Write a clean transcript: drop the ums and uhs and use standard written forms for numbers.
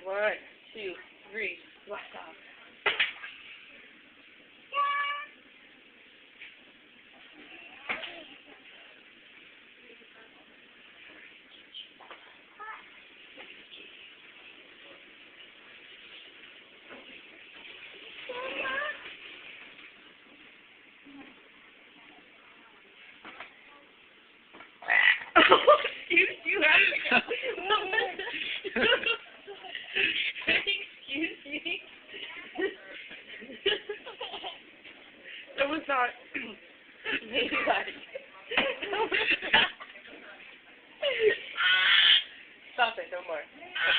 1, 2, 3, blast off. Excuse you, excuse me. That was not maybe